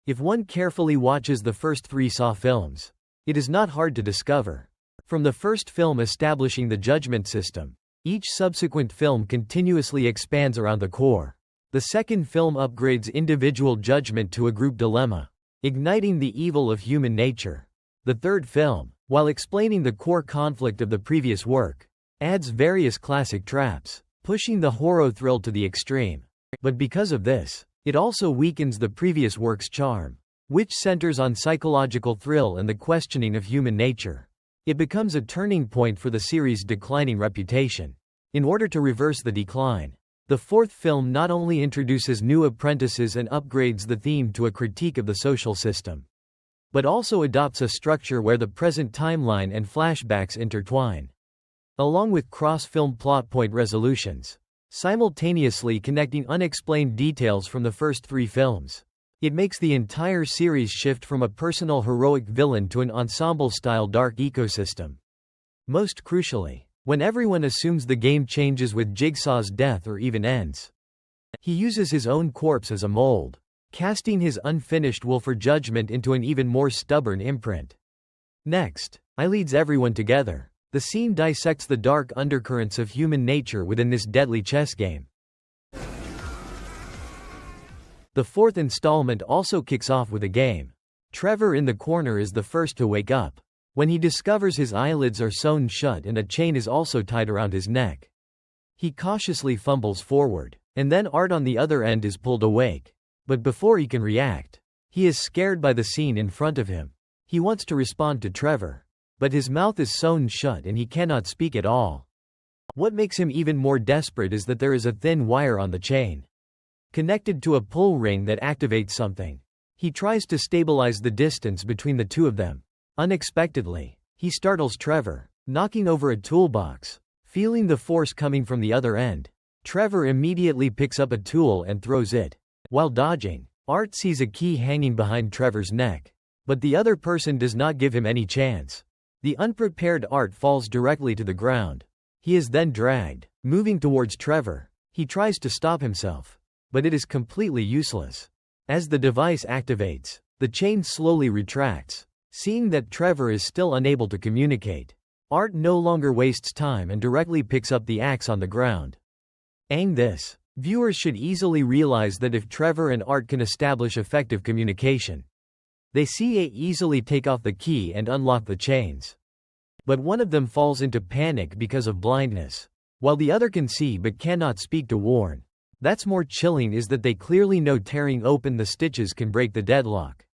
If one carefully watches the first 3 Saw films, it is not hard to discover. From the first film establishing the judgment system, each subsequent film continuously expands around the core. The second film upgrades individual judgment to a group dilemma, igniting the evil of human nature. The third film, while explaining the core conflict of the previous work, adds various classic traps, pushing the horror thrill to the extreme. But because of this, it also weakens the previous work's charm, which centers on psychological thrill and the questioning of human nature. It becomes a turning point for the series' declining reputation. In order to reverse the decline, the fourth film not only introduces new apprentices and upgrades the theme to a critique of the social system, but also adopts a structure where the present timeline and flashbacks intertwine, along with cross-film plot point resolutions, simultaneously connecting unexplained details from the first 3 films. It makes the entire series shift from a personal heroic villain to an ensemble-style dark ecosystem. Most crucially, when everyone assumes the game changes with Jigsaw's death or even ends, he uses his own corpse as a mold, casting his unfinished will for judgment into an even more stubborn imprint. Next, I leads everyone together. The scene dissects the dark undercurrents of human nature within this deadly chess game. The fourth installment also kicks off with a game. Trevor in the corner is the first to wake up, when he discovers his eyelids are sewn shut and a chain is also tied around his neck. He cautiously fumbles forward, and then Art on the other end is pulled awake. But before he can react, he is scared by the scene in front of him. He wants to respond to Trevor, but his mouth is sewn shut and he cannot speak at all. What makes him even more desperate is that there is a thin wire on the chain, connected to a pull ring that activates something. He tries to stabilize the distance between the two of them. Unexpectedly, he startles Trevor, knocking over a toolbox. Feeling the force coming from the other end, Trevor immediately picks up a tool and throws it. While dodging, Art sees a key hanging behind Trevor's neck, but the other person does not give him any chance. The unprepared Art falls directly to the ground. He is then dragged, moving towards Trevor. He tries to stop himself, but it is completely useless. As the device activates, the chain slowly retracts. Seeing that Trevor is still unable to communicate, Art no longer wastes time and directly picks up the axe on the ground. This. Viewers should easily realize that if Trevor and Art can establish effective communication, they easily take off the key and unlock the chains. But one of them falls into panic because of blindness, while the other can see but cannot speak to warn. That's more chilling is that they clearly know tearing open the stitches can break the deadlock.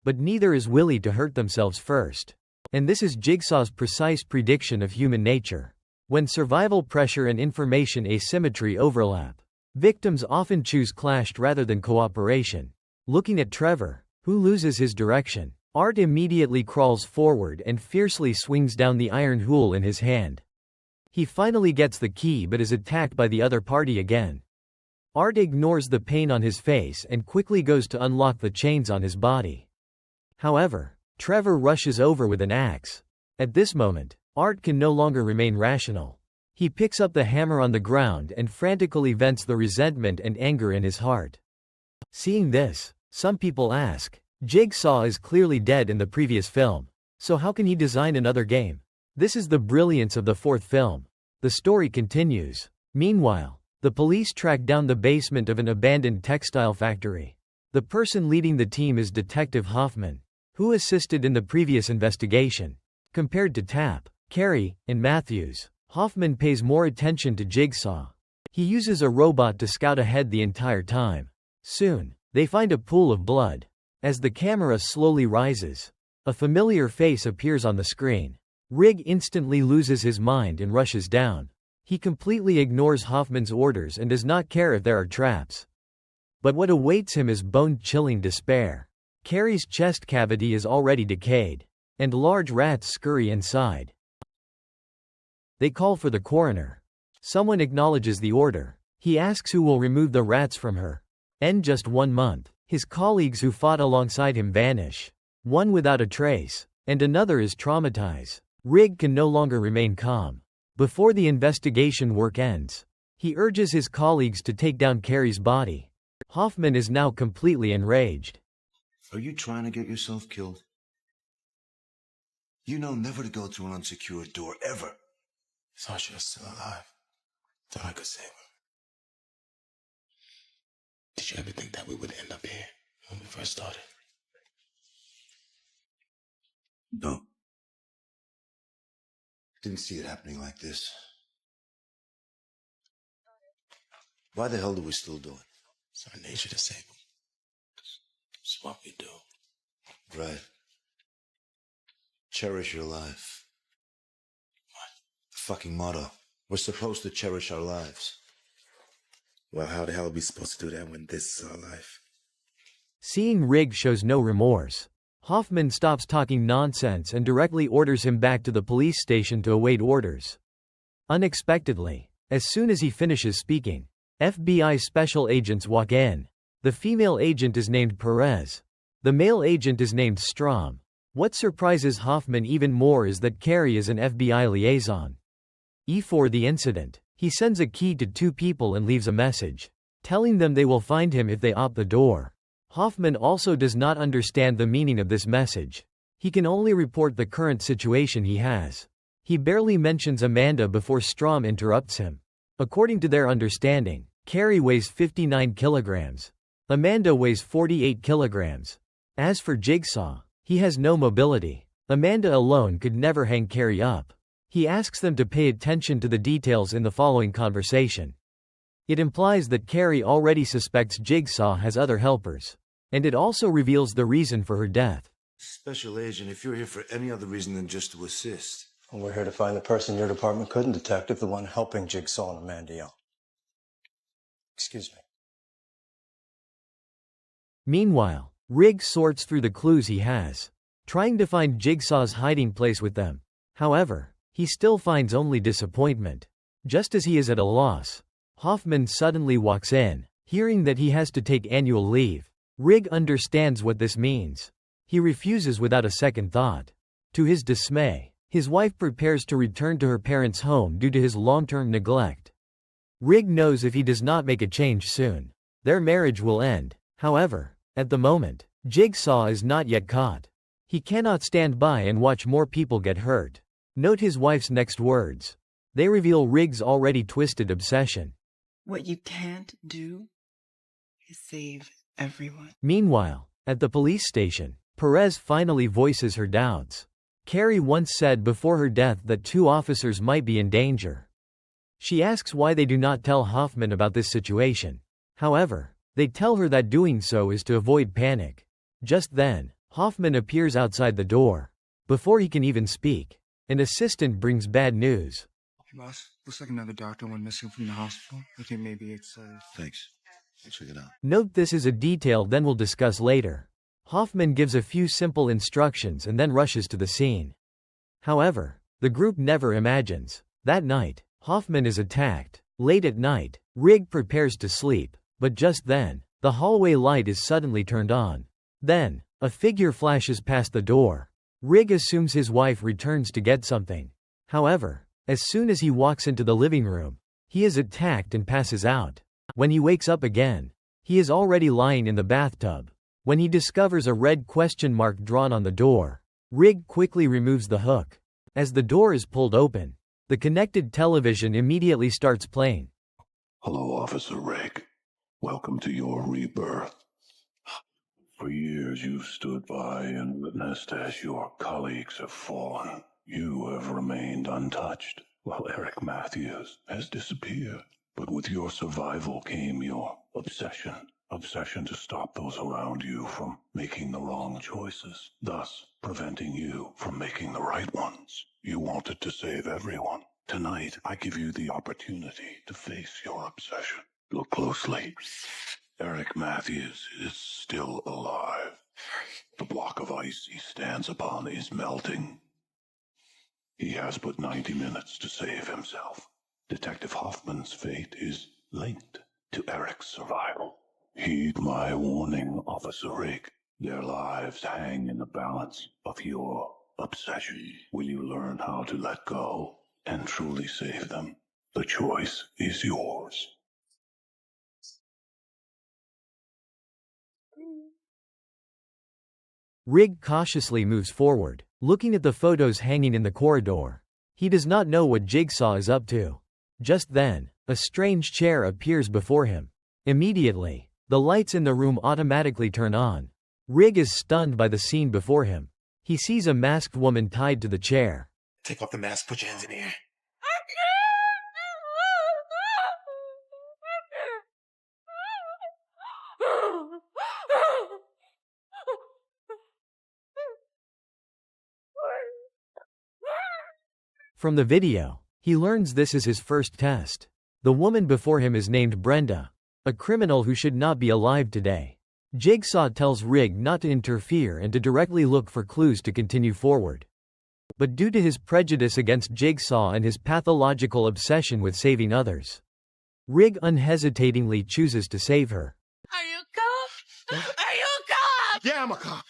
But neither is willing to hurt themselves first. And this is Jigsaw's precise prediction of human nature. When survival pressure and information asymmetry overlap, victims often choose clash rather than cooperation. Looking at Trevor, who loses his direction, Art immediately crawls forward and fiercely swings down the iron hool in his hand. He finally gets the key but is attacked by the other party again. Art ignores the pain on his face and quickly goes to unlock the chains on his body. However, Trevor rushes over with an axe. At this moment, Art can no longer remain rational. He picks up the hammer on the ground and frantically vents the resentment and anger in his heart. Seeing this, some people ask, Jigsaw is clearly dead in the previous film, so how can he design another game? This is the brilliance of the fourth film. The story continues. Meanwhile, the police track down the basement of an abandoned textile factory. The person leading the team is Detective Hoffman, who assisted in the previous investigation. Compared to Tapp, Carey, and Matthews, Hoffman pays more attention to Jigsaw. He uses a robot to scout ahead the entire time. Soon, they find a pool of blood. As the camera slowly rises, a familiar face appears on the screen. Rigg instantly loses his mind and rushes down. He completely ignores Hoffman's orders and does not care if there are traps. But what awaits him is bone-chilling despair. Carey's chest cavity is already decayed, and large rats scurry inside. They call for the coroner. Someone acknowledges the order. He asks who will remove the rats from her. In just 1 month, his colleagues who fought alongside him vanish. One without a trace, and another is traumatized. Rigg can no longer remain calm. Before the investigation work ends, he urges his colleagues to take down Carey's body. Hoffman is now completely enraged. Are you trying to get yourself killed? You know never to go through an unsecured door, ever. Thought she was still alive. Thought I could save her. Did you ever think that we would end up here when we first started? No. Didn't see it happening like this. Why the hell do we still do it? It's our nature to save them. It's what we do. Right. Cherish your life. What? The fucking motto. We're supposed to cherish our lives. Well, how the hell are we supposed to do that when this is our life? Seeing Rigg shows no remorse, Hoffman stops talking nonsense and directly orders him back to the police station to await orders. Unexpectedly, as soon as he finishes speaking, FBI special agents walk in. The female agent is named Perez. The male agent is named Strom. What surprises Hoffman even more is that Carrie is an FBI liaison. For the incident, he sends a key to two people and leaves a message, telling them they will find him if they open the door. Hoffman also does not understand the meaning of this message. He can only report the current situation he has. He barely mentions Amanda before Strom interrupts him. According to their understanding, Carrie weighs 59 kilograms. Amanda weighs 48 kilograms. As for Jigsaw, he has no mobility. Amanda alone could never hang Carrie up. He asks them to pay attention to the details in the following conversation. It implies that Carrie already suspects Jigsaw has other helpers. And it also reveals the reason for her death. Special agent, if you're here for any other reason than just to assist. Well, we're here to find the person your department couldn't, Detective, the one helping Jigsaw and Amanda Young. Excuse me. Meanwhile, Rigg sorts through the clues he has, trying to find Jigsaw's hiding place with them. However, he still finds only disappointment. Just as he is at a loss, Hoffman suddenly walks in, hearing that he has to take annual leave. Rigg understands what this means. He refuses without a second thought. To his dismay, his wife prepares to return to her parents' home due to his long-term neglect. Rigg knows if he does not make a change soon, their marriage will end. However, at the moment, Jigsaw is not yet caught. He cannot stand by and watch more people get hurt. Note his wife's next words. They reveal Rigg's already twisted obsession. What you can't do is save everyone. Meanwhile, at the police station, Perez finally voices her doubts. Carrie once said before her death that two officers might be in danger. She asks why they do not tell Hoffman about this situation. However, they tell her that doing so is to avoid panic. Just then, Hoffman appears outside the door. Before he can even speak, an assistant brings bad news. Hey, boss. Looks like another doctor went missing from the hospital. I think maybe it's, Thanks. Check it out. Note this is a detail then we'll discuss later. Hoffman gives a few simple instructions and then rushes to the scene. However, the group never imagines. That night, Hoffman is attacked. Late at night, Rigg prepares to sleep, but just then, the hallway light is suddenly turned on. Then, a figure flashes past the door. Rigg assumes his wife returns to get something. However, as soon as he walks into the living room, he is attacked and passes out. When he wakes up again, he is already lying in the bathtub. When he discovers a red question mark drawn on the door, Rigg quickly removes the hook. As the door is pulled open, the connected television immediately starts playing. Hello, Officer Rigg. Welcome to your rebirth. For years you've stood by and witnessed as your colleagues have fallen. You have remained untouched, while Eric Matthews has disappeared. But with your survival came your obsession. Obsession to stop those around you from making the wrong choices, thus preventing you from making the right ones. You wanted to save everyone. Tonight, I give you the opportunity to face your obsession. Look closely. Eric Matthews is still alive. The block of ice he stands upon is melting. He has but 90 minutes to save himself. Detective Hoffman's fate is linked to Eric's survival. Heed my warning, Officer Rigg. Their lives hang in the balance of your obsession. Will you learn how to let go and truly save them? The choice is yours. Rigg cautiously moves forward, looking at the photos hanging in the corridor. He does not know what Jigsaw is up to. Just then, a strange chair appears before him. Immediately, the lights in the room automatically turn on. Rigg is stunned by the scene before him. He sees a masked woman tied to the chair. Take off the mask, put your hands in the air. From the video, he learns this is his first test. The woman before him is named Brenda, a criminal who should not be alive today. Jigsaw tells Rigg not to interfere and to directly look for clues to continue forward. But due to his prejudice against Jigsaw and his pathological obsession with saving others, Rigg unhesitatingly chooses to save her. Are you a cop? Are you a cop? Yeah, I'm a cop.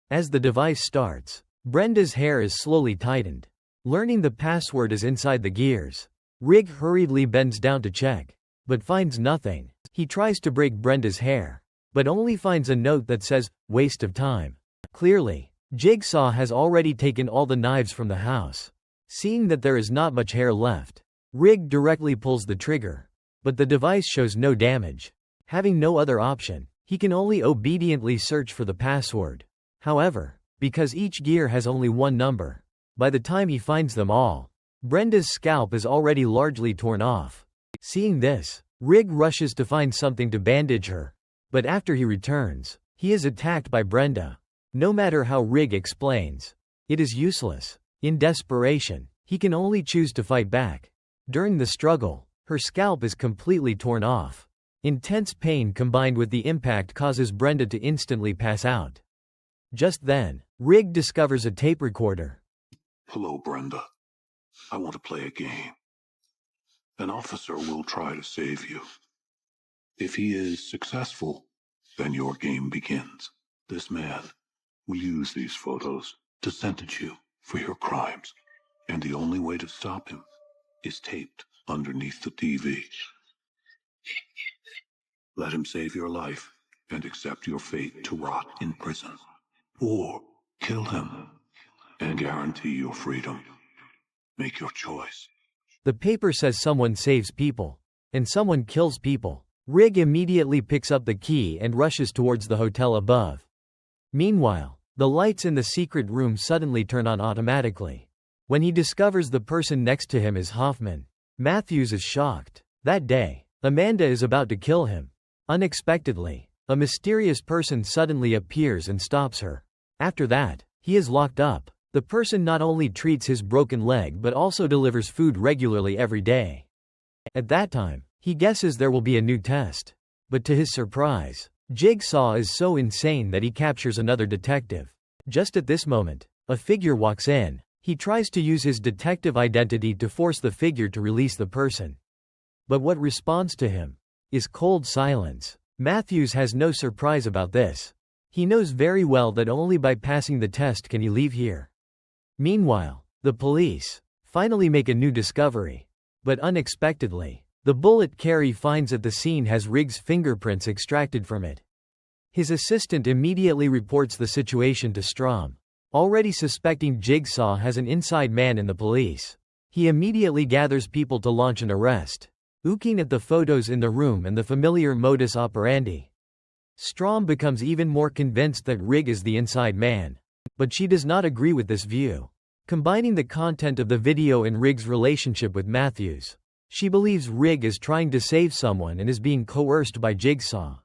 As the device starts, Brenda's hair is slowly tightened. Learning the password is inside the gears. Rigg hurriedly bends down to check, but finds nothing. He tries to break Brenda's hair, but only finds a note that says, "Waste of time." Clearly, Jigsaw has already taken all the knives from the house. Seeing that there is not much hair left, Rigg directly pulls the trigger, but the device shows no damage. Having no other option, he can only obediently search for the password. However, because each gear has only one number, by the time he finds them all, Brenda's scalp is already largely torn off. Seeing this, Rigg rushes to find something to bandage her, but after he returns, he is attacked by Brenda. No matter how Rigg explains, it is useless. In desperation, he can only choose to fight back. During the struggle, her scalp is completely torn off. Intense pain combined with the impact causes Brenda to instantly pass out. Just then, Rigg discovers a tape recorder. Hello, Brenda. I want to play a game. An officer will try to save you. If he is successful, then your game begins. This man will use these photos to sentence you for your crimes, and the only way to stop him is taped underneath the TV. Let him save your life and accept your fate to rot in prison. Or kill him and guarantee your freedom. Make your choice. The paper says someone saves people, and someone kills people. Rigg immediately picks up the key and rushes towards the hotel above. Meanwhile, the lights in the secret room suddenly turn on automatically. When he discovers the person next to him is Hoffman, Matthews is shocked. That day, Amanda is about to kill him. Unexpectedly, a mysterious person suddenly appears and stops her. After that, he is locked up. The person not only treats his broken leg but also delivers food regularly every day. At that time, he guesses there will be a new test. But to his surprise, Jigsaw is so insane that he captures another detective. Just at this moment, a figure walks in. He tries to use his detective identity to force the figure to release the person. But what responds to him is cold silence. Matthews has no surprise about this. He knows very well that only by passing the test can he leave here. Meanwhile, the police finally make a new discovery. But unexpectedly, the bullet Carey finds at the scene has Rigg's fingerprints extracted from it. His assistant immediately reports the situation to Strom. Already suspecting Jigsaw has an inside man in the police, he immediately gathers people to launch an arrest, looking at the photos in the room and the familiar modus operandi. Strom becomes even more convinced that Rigg is the inside man. But she does not agree with this view. Combining the content of the video and Rigg's relationship with Matthews, she believes Rigg is trying to save someone and is being coerced by Jigsaw.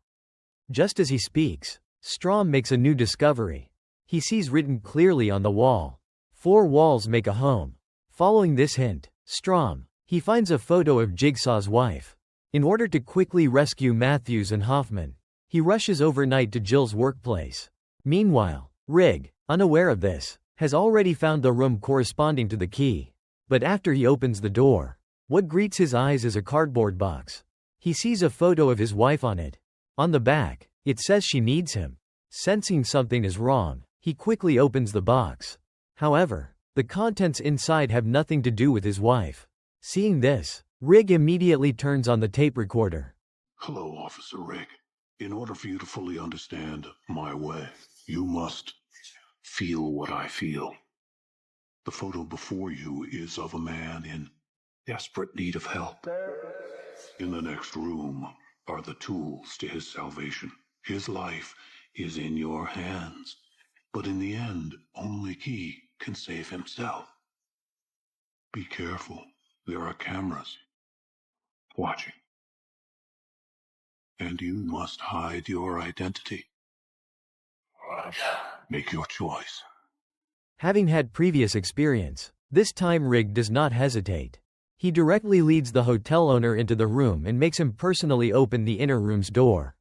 Just as he speaks, Strom makes a new discovery. He sees written clearly on the wall, "4 walls make a home." Following this hint, he finds a photo of Jigsaw's wife. In order to quickly rescue Matthews and Hoffman, he rushes overnight to Jill's workplace. Meanwhile, Rigg, unaware of this, has already found the room corresponding to the key. But after he opens the door, what greets his eyes is a cardboard box. He sees a photo of his wife on it. On the back, it says she needs him. Sensing something is wrong, he quickly opens the box. However, the contents inside have nothing to do with his wife. Seeing this, Rigg immediately turns on the tape recorder. Hello, Officer Rigg. In order for you to fully understand my way, you must feel what I feel. The photo before you is of a man in desperate need of help. In the next room are the tools to his salvation. His life is in your hands, but in the end, only he can save himself. Be careful. There are cameras watching. And you must hide your identity. Make your choice. Having had previous experience, this time Rigg does not hesitate. He directly leads the hotel owner into the room and makes him personally open the inner room's door.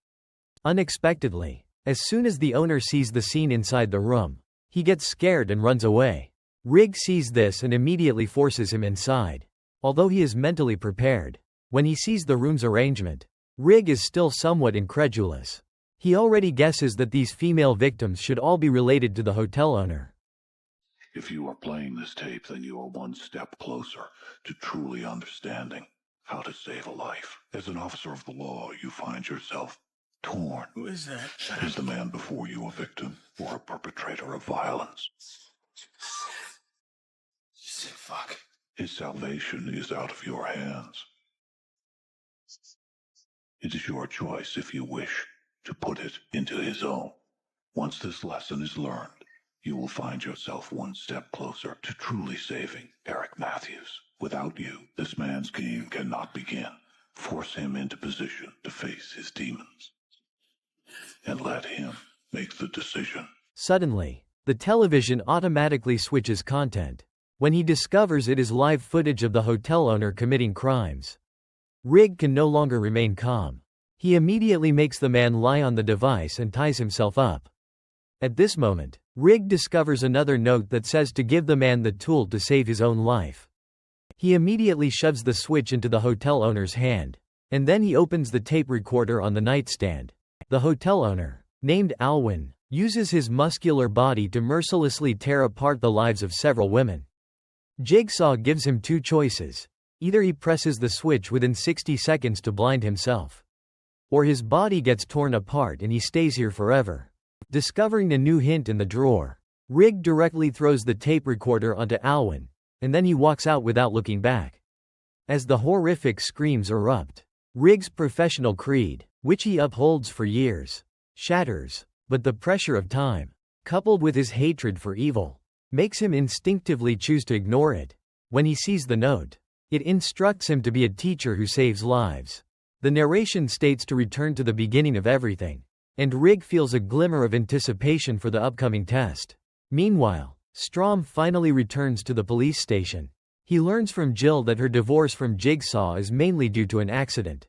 Unexpectedly, as soon as the owner sees the scene inside the room, he gets scared and runs away. Rigg sees this and immediately forces him inside. Although he is mentally prepared, when he sees the room's arrangement, Rigg is still somewhat incredulous. He already guesses that these female victims should all be related to the hotel owner. If you are playing this tape, then you are one step closer to truly understanding how to save a life. As an officer of the law, you find yourself torn. Who is that? Is the man before you a victim or a perpetrator of violence? Fuck. His salvation is out of your hands. It is your choice if you wish to put it into his own. Once this lesson is learned, you will find yourself one step closer to truly saving Eric Matthews. Without you, this man's game cannot begin. Force him into position to face his demons. And let him make the decision. Suddenly, the television automatically switches content. When he discovers it is live footage of the hotel owner committing crimes, Rigg can no longer remain calm. He immediately makes the man lie on the device and ties himself up. At this moment, Rigg discovers another note that says to give the man the tool to save his own life. He immediately shoves the switch into the hotel owner's hand, and then he opens the tape recorder on the nightstand. The hotel owner, named Alwyn, uses his muscular body to mercilessly tear apart the lives of several women. Jigsaw gives him two choices. Either he presses the switch within 60 seconds to blind himself, or his body gets torn apart and he stays here forever. Discovering a new hint in the drawer, Rigg directly throws the tape recorder onto Alwyn, and then he walks out without looking back. As the horrific screams erupt, Rigg's professional creed, which he upholds for years, shatters, but the pressure of time, coupled with his hatred for evil, makes him instinctively choose to ignore it. When he sees the note, it instructs him to be a teacher who saves lives. The narration states to return to the beginning of everything, and Rigg feels a glimmer of anticipation for the upcoming test. Meanwhile, Strom finally returns to the police station. He learns from Jill that her divorce from Jigsaw is mainly due to an accident.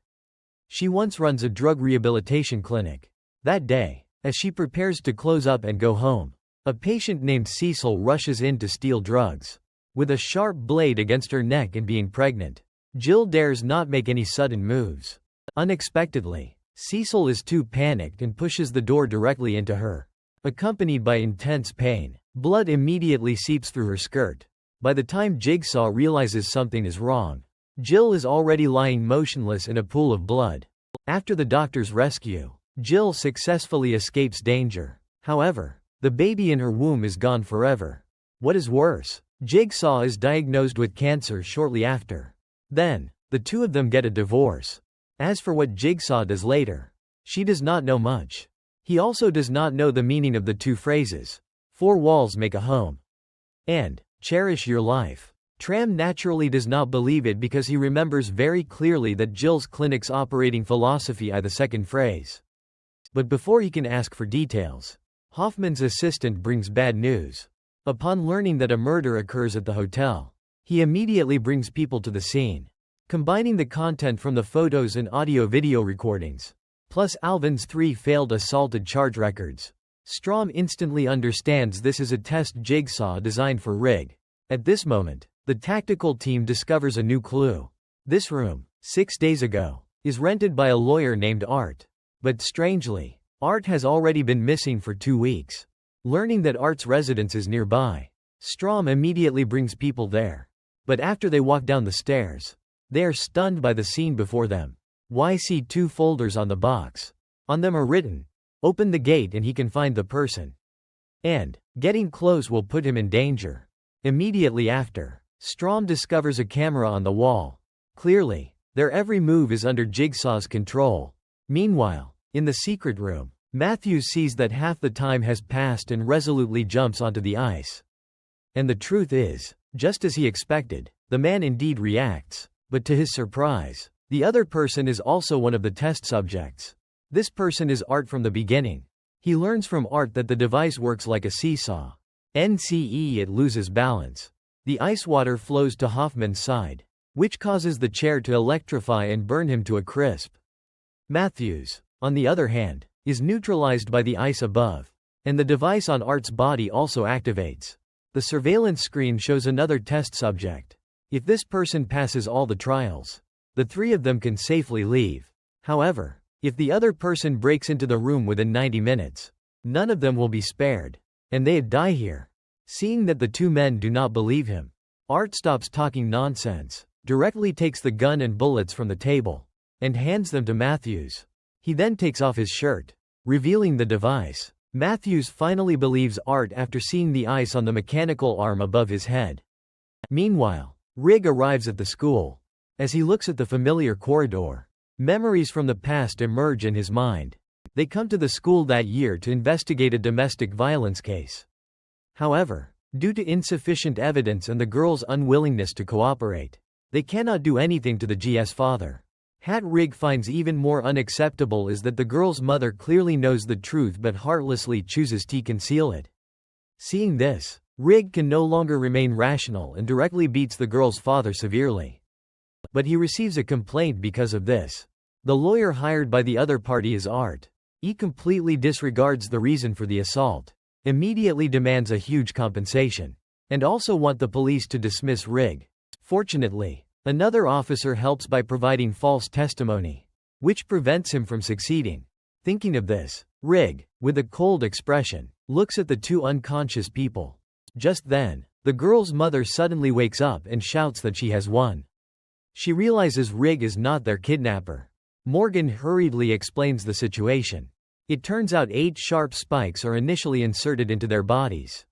She once runs a drug rehabilitation clinic. That day, as she prepares to close up and go home, a patient named Cecil rushes in to steal drugs. With a sharp blade against her neck and being pregnant, Jill dares not make any sudden moves. Unexpectedly, Cecil is too panicked and pushes the door directly into her. Accompanied by intense pain, blood immediately seeps through her skirt. By the time Jigsaw realizes something is wrong, Jill is already lying motionless in a pool of blood. After the doctor's rescue, Jill successfully escapes danger. However, the baby in her womb is gone forever. What is worse, Jigsaw is diagnosed with cancer shortly after. Then, the two of them get a divorce. As for what Jigsaw does later, she does not know much. He also does not know the meaning of the two phrases, "Four walls make a home," and "cherish your life." Tram naturally does not believe it because he remembers very clearly that Jill's clinic's operating philosophy is the second phrase. But before he can ask for details, Hoffman's assistant brings bad news. Upon learning that a murder occurs at the hotel, he immediately brings people to the scene. Combining the content from the photos and audio-video recordings, plus Alvin's 3 failed assaulted charge records, Strom instantly understands this is a test Jigsaw designed for Rigg. At this moment, the tactical team discovers a new clue. This room, 6 days ago, is rented by a lawyer named Art. But strangely, Art has already been missing for 2 weeks. Learning that Art's residence is nearby, Strom immediately brings people there. But after they walk down the stairs, they are stunned by the scene before them. Why see 2 folders on the box? On them are written, "Open the gate and he can find the person," and "Getting close will put him in danger." Immediately after, Strom discovers a camera on the wall. Clearly, their every move is under Jigsaw's control. Meanwhile, in the secret room, Matthews sees that half the time has passed and resolutely jumps onto the ice. And the truth is, just as he expected, the man indeed reacts, but to his surprise, the other person is also one of the test subjects. This person is Art from the beginning. He learns from Art that the device works like a seesaw. It loses balance. The ice water flows to Hoffman's side, which causes the chair to electrify and burn him to a crisp. Matthews, on the other hand, is neutralized by the ice above, and the device on Art's body also activates. The surveillance screen shows another test subject. If this person passes all the trials, the three of them can safely leave. However, if the other person breaks into the room within 90 minutes, none of them will be spared, and they'd die here. Seeing that the two men do not believe him, Art stops talking nonsense, directly takes the gun and bullets from the table, and hands them to Matthews. He then takes off his shirt, revealing the device. Matthews finally believes Art after seeing the ice on the mechanical arm above his head. Meanwhile, Rigg arrives at the school. As he looks at the familiar corridor, memories from the past emerge in his mind. They come to the school that year to investigate a domestic violence case. However, due to insufficient evidence and the girl's unwillingness to cooperate, they cannot do anything to the GS father. What Rigg finds even more unacceptable is that the girl's mother clearly knows the truth but heartlessly chooses to conceal it. Seeing this, Rigg can no longer remain rational and directly beats the girl's father severely. But he receives a complaint because of this. The lawyer hired by the other party is Art. He completely disregards the reason for the assault, immediately demands a huge compensation, and also want the police to dismiss Rigg. Fortunately, another officer helps by providing false testimony, which prevents him from succeeding. Thinking of this, Rigg, with a cold expression, looks at the two unconscious people. Just then, the girl's mother suddenly wakes up and shouts that she has won. She realizes Rigg is not their kidnapper. Morgan hurriedly explains the situation. It turns out 8 sharp spikes are initially inserted into their bodies.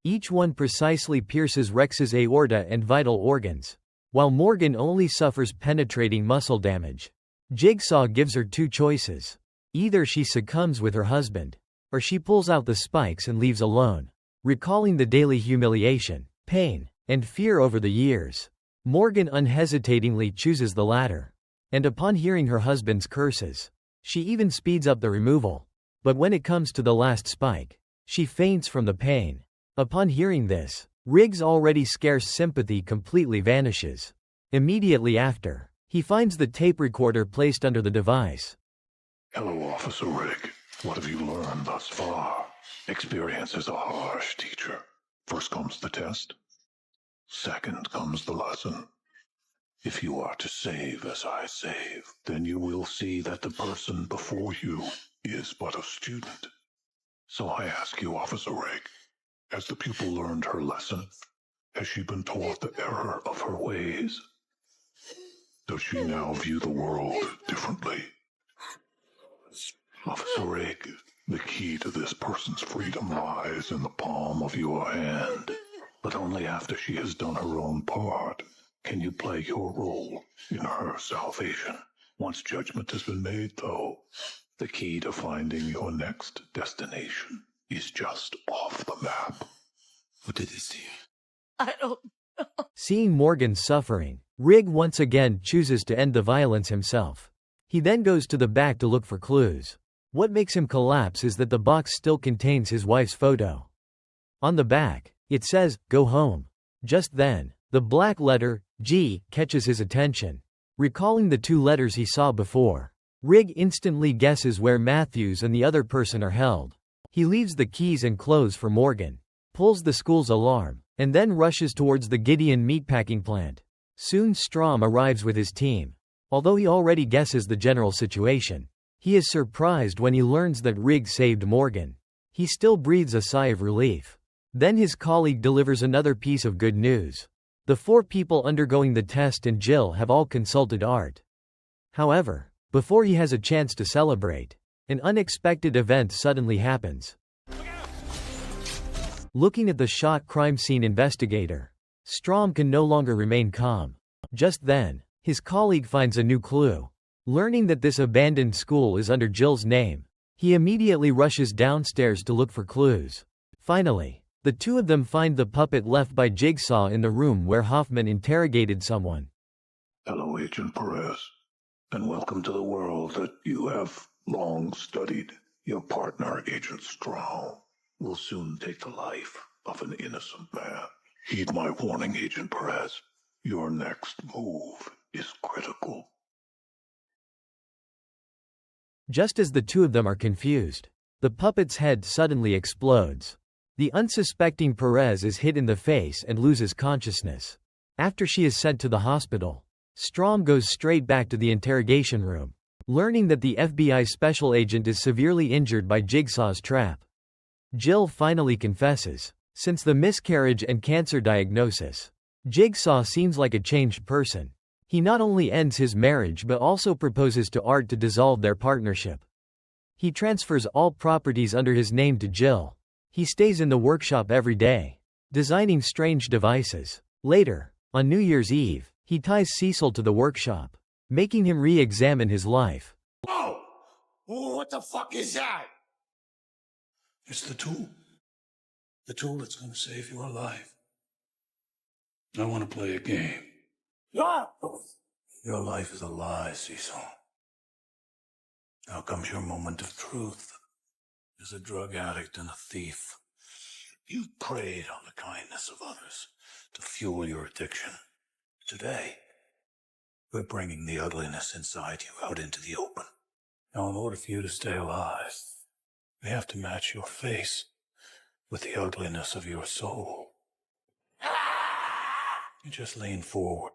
Each one precisely pierces Rex's aorta and vital organs, while Morgan only suffers penetrating muscle damage. Jigsaw gives her 2 choices. Either she succumbs with her husband, or she pulls out the spikes and leaves alone. Recalling the daily humiliation, pain, and fear over the years, Morgan unhesitatingly chooses the latter. And upon hearing her husband's curses, she even speeds up the removal. But when it comes to the last spike, she faints from the pain. Upon hearing this, Rigg's already scarce sympathy completely vanishes. Immediately after, he finds the tape recorder placed under the device. Hello, Officer Rigg. What have you learned thus far? Experience is a harsh teacher. First comes the test. Second comes the lesson. If you are to save as I save, then you will see that the person before you is but a student. So I ask you, Officer Rigg, has the pupil learned her lesson? Has she been taught the error of her ways? Does she now view the world differently? Officer Rigg, the key to this person's freedom lies in the palm of your hand. But only after she has done her own part can you play your role in her salvation. Once judgment has been made, though, the key to finding your next destination is just off the map. What did this to you? I don't know. Seeing Morgan suffering, Rigg once again chooses to end the violence himself. He then goes to the back to look for clues. What makes him collapse is that the box still contains his wife's photo. On the back, it says, "Go home." Just then, the black letter, G, catches his attention. Recalling the 2 letters he saw before, Rigg instantly guesses where Matthews and the other person are held. He leaves the keys and clothes for Morgan, pulls the school's alarm, and then rushes towards the Gideon meatpacking plant. Soon Strom arrives with his team. Although he already guesses the general situation, he is surprised when he learns that Rigg saved Morgan. He still breathes a sigh of relief. Then his colleague delivers another piece of good news. The 4 people undergoing the test and Jill have all consulted Art. However, before he has a chance to celebrate, An unexpected event suddenly happens. Looking at the shot crime scene investigator, Strom can no longer remain calm. Just then, his colleague finds a new clue. Learning that this abandoned school is under Jill's name, he immediately rushes downstairs to look for clues. Finally, the two of them find the puppet left by Jigsaw in the room where Hoffman interrogated someone. Hello, Agent Perez, and welcome to the world that you have long studied. Your partner, Agent Straw, will soon take the life of an innocent man. Heed my warning, Agent Perez. Your next move is critical. Just as the two of them are confused, the puppet's head suddenly explodes. The unsuspecting Perez is hit in the face and loses consciousness. After she is sent to the hospital, Strom goes straight back to the interrogation room, learning that the FBI special agent is severely injured by Jigsaw's trap. Jill finally confesses. Since the miscarriage and cancer diagnosis, Jigsaw seems like a changed person. He not only ends his marriage but also proposes to Art to dissolve their partnership. He transfers all properties under his name to Jill. He stays in the workshop every day, designing strange devices. Later, on New Year's Eve, he ties Cecil to the workshop, making him re-examine his life. Whoa! What the fuck is that? It's the tool. The tool that's going to save your life. I want to play a game. Your life is a lie, Cecil. Now comes your moment of truth. As a drug addict and a thief, you preyed on the kindness of others to fuel your addiction. Today, we're bringing the ugliness inside you out into the open. Now, in order for you to stay alive, we have to match your face with the ugliness of your soul. You just lean forward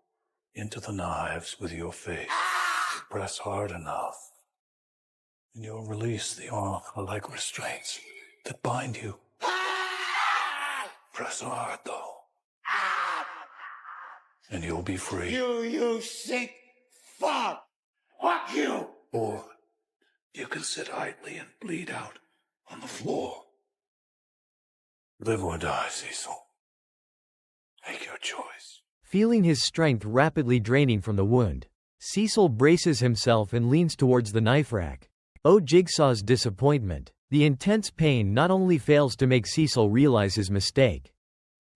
into the knives with your face. Press hard enough, and you'll release the arm-like restraints that bind you. Press hard, though, and you'll be free. You sick fuck! Fuck you! Or you can sit idly and bleed out on the floor. Live or die, Cecil. Make your choice. Feeling his strength rapidly draining from the wound, Cecil braces himself and leans towards the knife rack. Oh, Jigsaw's disappointment. The intense pain not only fails to make Cecil realize his mistake,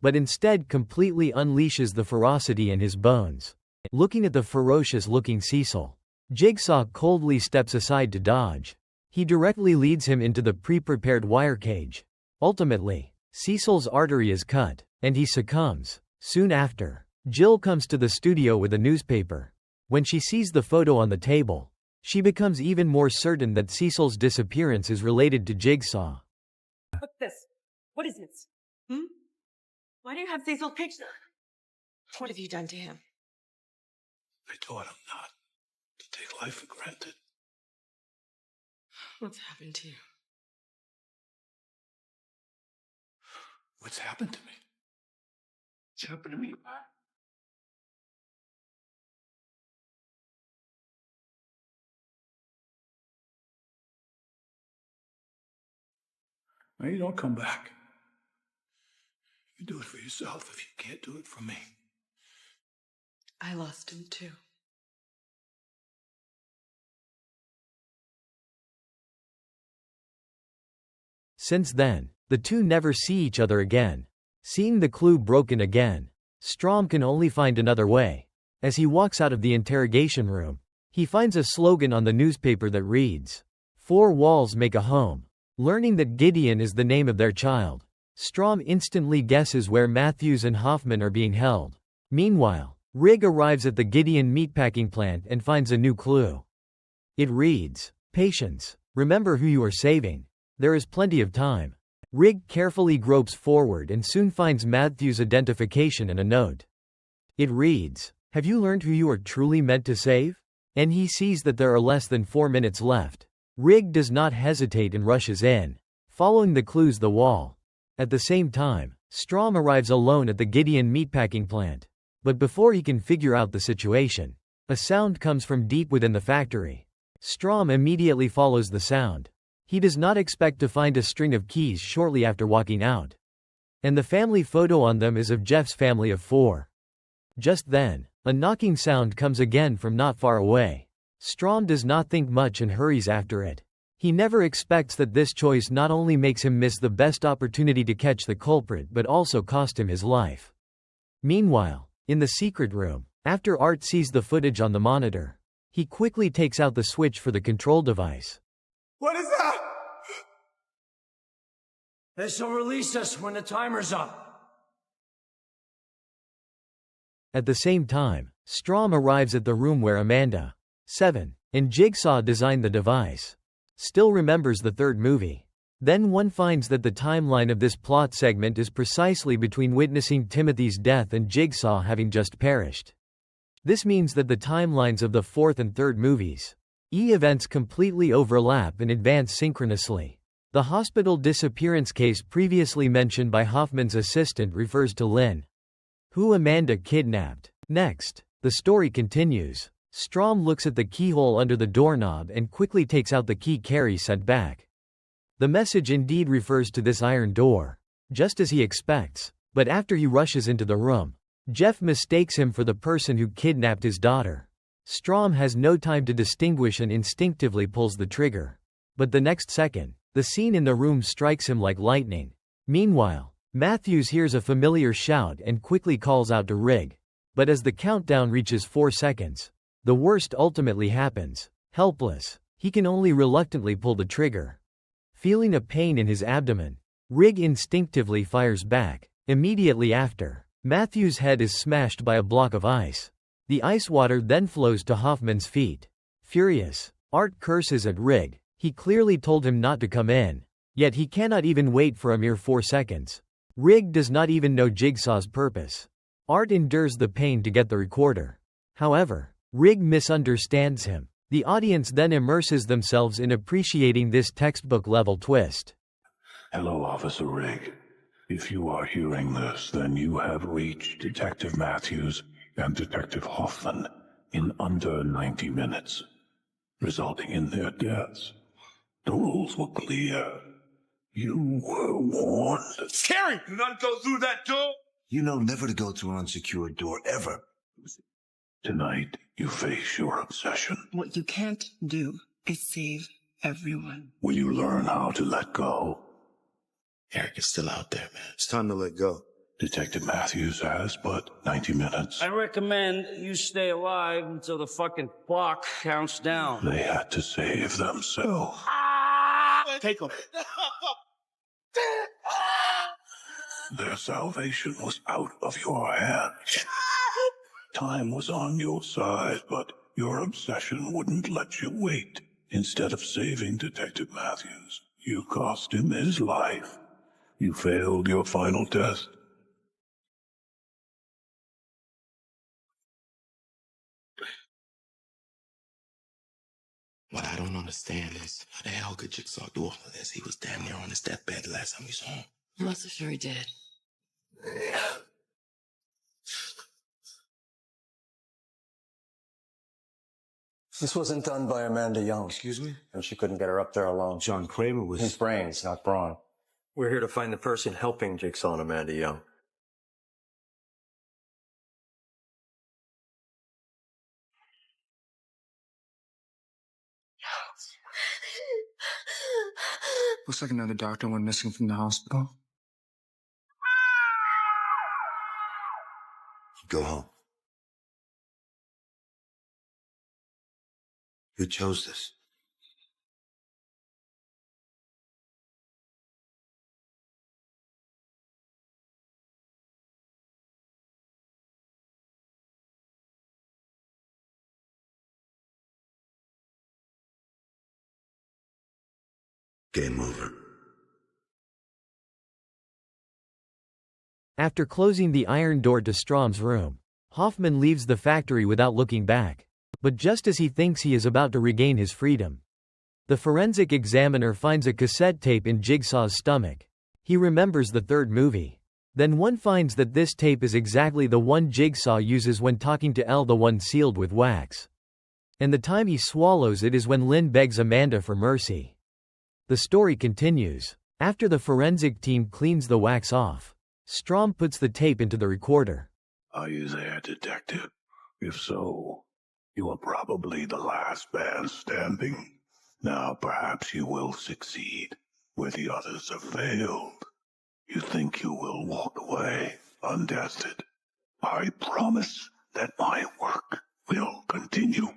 but instead completely unleashes the ferocity in his bones. Looking at the ferocious-looking Cecil, Jigsaw coldly steps aside to dodge. He directly leads him into the pre-prepared wire cage. Ultimately, Cecil's artery is cut, and he succumbs. Soon after, Jill comes to the studio with a newspaper. When she sees the photo on the table, she becomes even more certain that Cecil's disappearance is related to Jigsaw. What's this? What is this? Why do you have Cecil's picture? What have you done to him? I taught him not to take life for granted. What's happened to you? What's happened to me? What's happened to me? Now, you don't come back. You do it for yourself if you can't do it for me. I lost him too. Since then, the two never see each other again. Seeing the clue broken again, Strom can only find another way. As he walks out of the interrogation room, he finds a slogan on the newspaper that reads, "Four walls make a home." Learning that Gideon is the name of their child, Strom instantly guesses where Matthews and Hoffman are being held. Meanwhile, Rigg arrives at the Gideon meatpacking plant and finds a new clue. It reads, "Patience. Remember who you are saving. There is plenty of time." Rigg carefully gropes forward and soon finds Matthews' identification and a note. It reads, "Have you learned who you are truly meant to save?" And he sees that there are less than 4 minutes left. Rigg does not hesitate and rushes in, following the clues the wall. At the same time, Strom arrives alone at the Gideon meatpacking plant. But before he can figure out the situation, a sound comes from deep within the factory. Strom immediately follows the sound. He does not expect to find a string of keys shortly after walking out. And the family photo on them is of Jeff's family of 4. Just then, a knocking sound comes again from not far away. Strom does not think much and hurries after it. He never expects that this choice not only makes him miss the best opportunity to catch the culprit but also cost him his life. Meanwhile, in the secret room, after Art sees the footage on the monitor, he quickly takes out the switch for the control device. What is that? This'll release us when the timer's up. At the same time, Strom arrives at the room where Amanda, 7, and Jigsaw designed the device. Still remembers the third movie. Then one finds that the timeline of this plot segment is precisely between witnessing Timothy's death and Jigsaw having just perished. This means that the timelines of the fourth and third movies' events completely overlap and advance synchronously. The hospital disappearance case previously mentioned by Hoffman's assistant refers to Lynn, who Amanda kidnapped. Next, the story continues. Strom looks at the keyhole under the doorknob and quickly takes out the key Carrie sent back. The message indeed refers to this iron door, just as he expects, but after he rushes into the room, Jeff mistakes him for the person who kidnapped his daughter. Strom has no time to distinguish and instinctively pulls the trigger. But the next second, the scene in the room strikes him like lightning. Meanwhile, Matthews hears a familiar shout and quickly calls out to Rigg. But as the countdown reaches 4 seconds, the worst ultimately happens. Helpless, he can only reluctantly pull the trigger. Feeling a pain in his abdomen, Rigg instinctively fires back. Immediately after, Matthews' head is smashed by a block of ice. The ice water then flows to Hoffman's feet. Furious, Art curses at Rigg. He clearly told him not to come in. Yet he cannot even wait for a mere 4 seconds. Rigg does not even know Jigsaw's purpose. Art endures the pain to get the recorder. However, Rigg misunderstands him. The audience then immerses themselves in appreciating this textbook-level twist. Hello, Officer Rigg. If you are hearing this, then you have reached Detective Matthews and Detective Hoffman in under 90 minutes, resulting in their deaths. The rules were clear. You were warned. Scary! Do not go through that door! You know never to go through an unsecured door, ever. Tonight, you face your obsession. What you can't do is save everyone. Will you learn how to let go? Eric is still out there, man. It's time to let go. Detective Matthews has but 90 minutes. I recommend you stay alive until the fucking clock counts down. They had to save themselves. Take them. Their salvation was out of your hands. Time was on your side, but your obsession wouldn't let you wait. Instead of saving Detective Matthews, you cost him his life. You failed your final test. What I don't understand is how the hell could Jigsaw do all of this? He was damn near on his deathbed the last time we saw him. I'm not so sure he did. This wasn't done by Amanda Young. Excuse me? And she couldn't get her up there alone. John Kramer was... His brains, not brawn. We're here to find the person helping Jigsaw and Amanda Young. Looks like another doctor went missing from the hospital. Go home. You chose this. Game over. After closing the iron door to Strom's room, Hoffman leaves the factory without looking back. But just as he thinks he is about to regain his freedom, the forensic examiner finds a cassette tape in Jigsaw's stomach. He remembers the third movie. Then one finds that this tape is exactly the one Jigsaw uses when talking to Elle, the one sealed with wax. And the time he swallows it is when Lynn begs Amanda for mercy. The story continues. After the forensic team cleans the wax off, Strom puts the tape into the recorder. Are you there, detective? If so, you are probably the last man standing. Now perhaps you will succeed where the others have failed. You think you will walk away untested. I promise that my work will continue.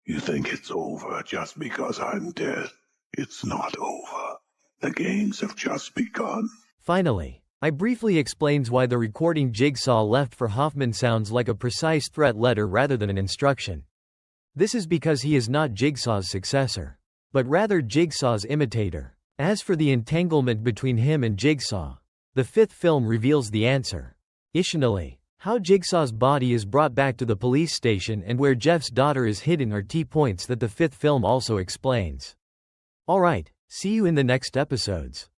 You think it's over just because I'm dead. It's not over. The games have just begun. Finally, I briefly explains why the recording Jigsaw left for Hoffman sounds like a precise threat letter rather than an instruction. This is because he is not Jigsaw's successor, but rather Jigsaw's imitator. As for the entanglement between him and Jigsaw, the fifth film reveals the answer. Additionally, how Jigsaw's body is brought back to the police station and where Jeff's daughter is hidden are key points that the fifth film also explains. Alright, see you in the next episodes.